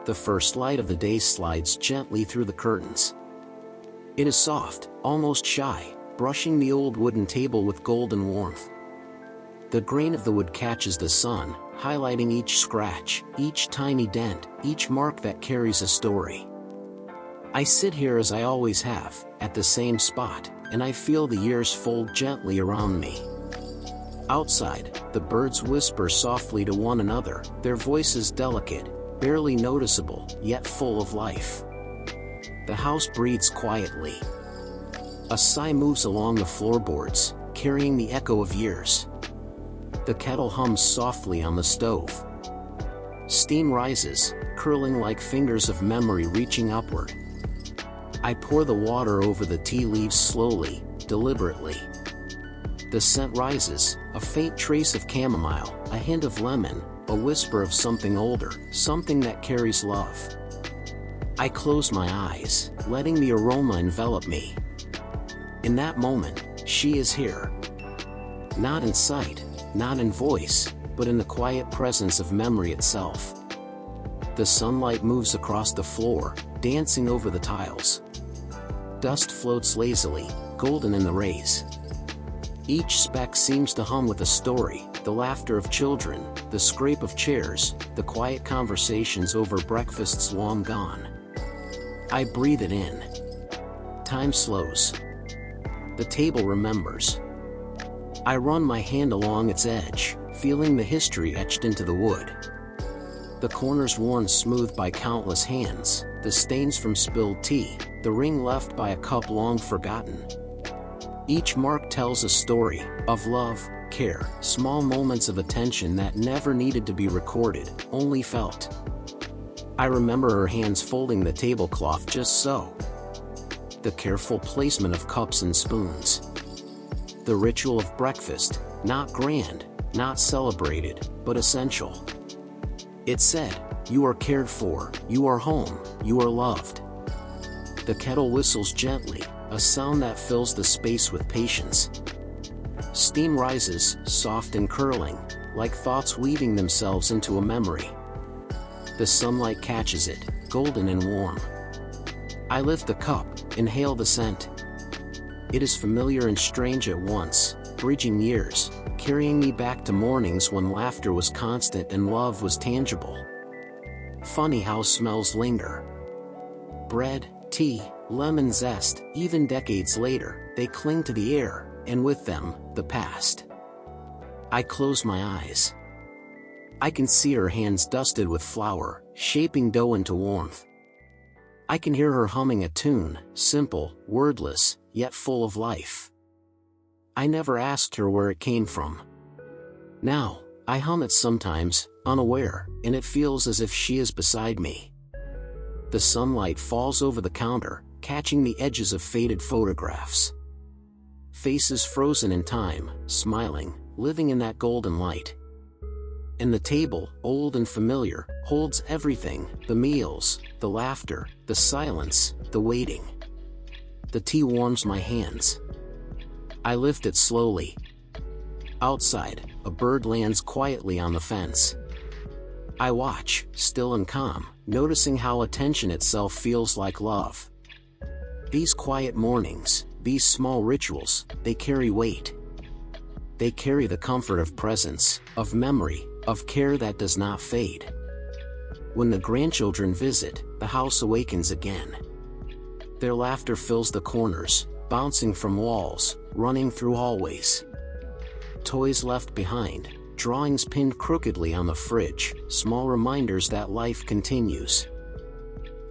The first light of the day slides gently through the curtains. It is soft, almost shy, brushing the old wooden table with golden warmth. The grain of the wood catches the sun, highlighting each scratch, each tiny dent, each mark that carries a story. I sit here as I always have, at the same spot, and I feel the years fold gently around me. Outside, the birds whisper softly to one another, their voices delicate, barely noticeable, yet full of life. The house breathes quietly. A sigh moves along the floorboards, carrying the echo of years. The kettle hums softly on the stove. Steam rises, curling like fingers of memory reaching upward. I pour the water over the tea leaves slowly, deliberately. The scent rises, a faint trace of chamomile, a hint of lemon, a whisper of something older, something that carries love. I close my eyes, letting the aroma envelop me. In that moment, she is here. Not in sight, not in voice, but in the quiet presence of memory itself. The sunlight moves across the floor, dancing over the tiles. Dust floats lazily, golden in the rays. Each speck seems to hum with a story, the laughter of children, the scrape of chairs, the quiet conversations over breakfasts long gone. I breathe it in. Time slows. The table remembers. I run my hand along its edge, feeling the history etched into the wood. The corners worn smooth by countless hands, the stains from spilled tea, the ring left by a cup long forgotten. Each mark tells a story, of love, care, small moments of attention that never needed to be recorded, only felt. I remember her hands folding the tablecloth just so. The careful placement of cups and spoons. The ritual of breakfast, not grand, not celebrated, but essential. It said, "You are cared for, you are home, you are loved." The kettle whistles gently, a sound that fills the space with patience. Steam rises, soft and curling, like thoughts weaving themselves into a memory. The sunlight catches it, golden and warm. I lift the cup, inhale the scent. It is familiar and strange at once, bridging years, carrying me back to mornings when laughter was constant and love was tangible. Funny how smells linger. Bread, tea, lemon zest, even decades later, they cling to the air, and with them, the past. I close my eyes. I can see her hands dusted with flour, shaping dough into warmth. I can hear her humming a tune, simple, wordless, yet full of life. I never asked her where it came from. Now, I hum it sometimes, unaware, and it feels as if she is beside me. The sunlight falls over the counter, catching the edges of faded photographs. Faces frozen in time, smiling, living in that golden light. And the table, old and familiar, holds everything, the meals, the laughter, the silence, the waiting. The tea warms my hands. I lift it slowly. Outside, a bird lands quietly on the fence. I watch, still and calm, noticing how attention itself feels like love. These quiet mornings, these small rituals, they carry weight. They carry the comfort of presence, of memory, of care that does not fade. When the grandchildren visit, the house awakens again. Their laughter fills the corners, bouncing from walls, running through hallways. Toys left behind, drawings pinned crookedly on the fridge, small reminders that life continues.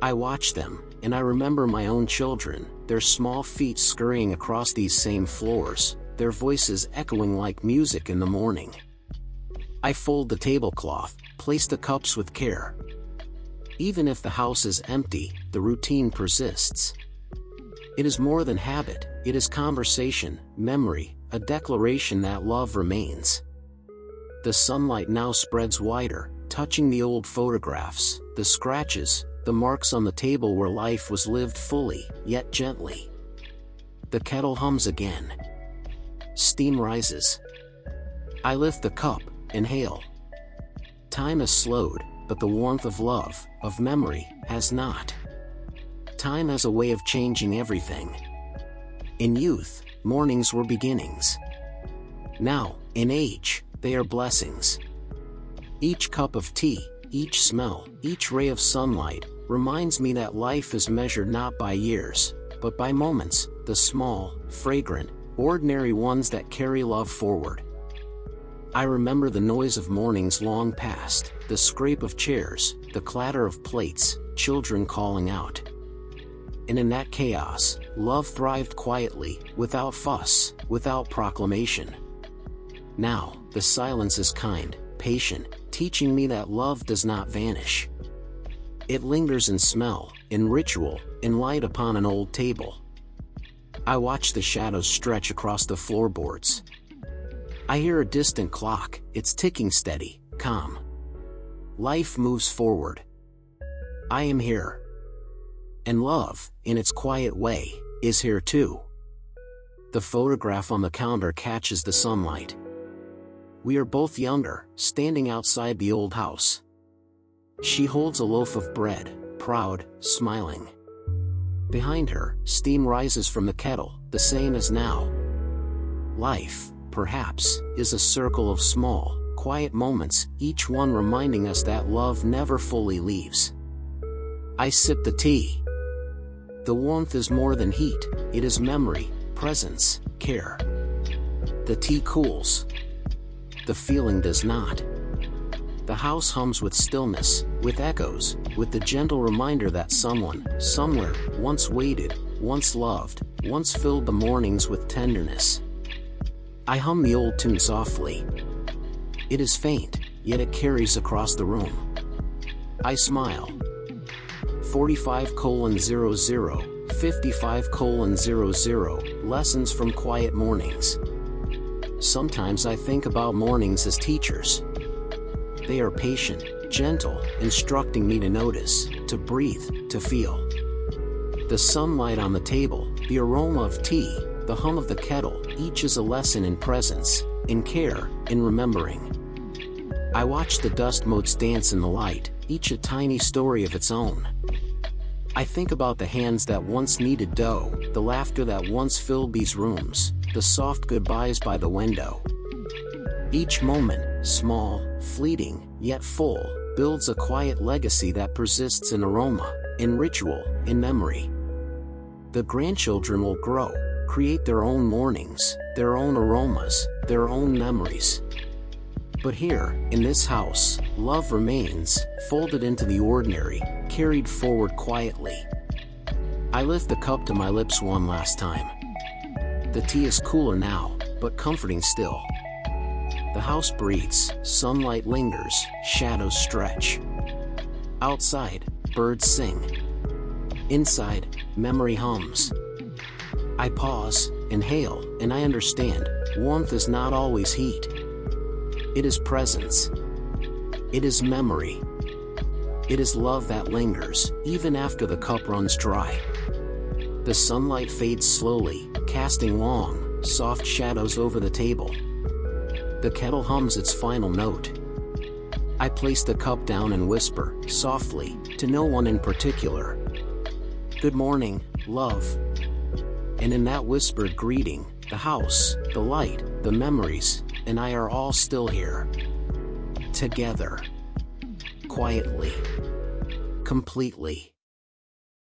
I watch them, and I remember my own children, their small feet scurrying across these same floors, their voices echoing like music in the morning. I fold the tablecloth, place the cups with care. Even if the house is empty, the routine persists. It is more than habit, it is conversation, memory, a declaration that love remains. The sunlight now spreads wider, touching the old photographs, the scratches, the marks on the table where life was lived fully, yet gently. The kettle hums again. Steam rises. I lift the cup, inhale. Time has slowed, but the warmth of love, of memory, has not. Time has a way of changing everything. In youth, mornings were beginnings. Now, in age, they are blessings. Each cup of tea, each smell, each ray of sunlight, reminds me that life is measured not by years, but by moments, the small, fragrant, ordinary ones that carry love forward. I remember the noise of mornings long past, the scrape of chairs, the clatter of plates, children calling out. And in that chaos, love thrived quietly, without fuss, without proclamation. Now, the silence is kind, patient, teaching me that love does not vanish. It lingers in smell, in ritual, in light upon an old table. I watch the shadows stretch across the floorboards. I hear a distant clock, it's ticking steady, calm. Life moves forward. I am here. And love, in its quiet way, is here too. The photograph on the counter catches the sunlight. We are both younger, standing outside the old house. She holds a loaf of bread, proud, smiling. Behind her, steam rises from the kettle, the same as now. Life, perhaps, is a circle of small, quiet moments, each one reminding us that love never fully leaves. I sip the tea. The warmth is more than heat, it is memory, presence, care. The tea cools. The feeling does not. The house hums with stillness, with echoes, with the gentle reminder that someone, somewhere, once waited, once loved, once filled the mornings with tenderness. I hum the old tune softly. It is faint, yet it carries across the room. I smile. 45:00, 55:00, lessons from quiet mornings. Sometimes I think about mornings as teachers. They are patient, gentle, instructing me to notice, to breathe, to feel. The sunlight on the table, the aroma of tea, the hum of the kettle, each is a lesson in presence, in care, in remembering. I watch the dust motes dance in the light, each a tiny story of its own. I think about the hands that once kneaded dough, the laughter that once filled these rooms, the soft goodbyes by the window. Each moment, small, fleeting, yet full, builds a quiet legacy that persists in aroma, in ritual, in memory. The grandchildren will grow, create their own mornings, their own aromas, their own memories. But here, in this house, love remains, folded into the ordinary, carried forward quietly. I lift the cup to my lips one last time. The tea is cooler now, but comforting still. The house breathes, sunlight lingers, shadows stretch. Outside, birds sing. Inside, memory hums. I pause, inhale, and I understand, warmth is not always heat. It is presence. It is memory. It is love that lingers, even after the cup runs dry. The sunlight fades slowly, casting long, soft shadows over the table. The kettle hums its final note. I place the cup down and whisper, softly, to no one in particular. Good morning, love. And in that whispered greeting, the house, the light, the memories, and I are all still here. Together. Quietly. Completely.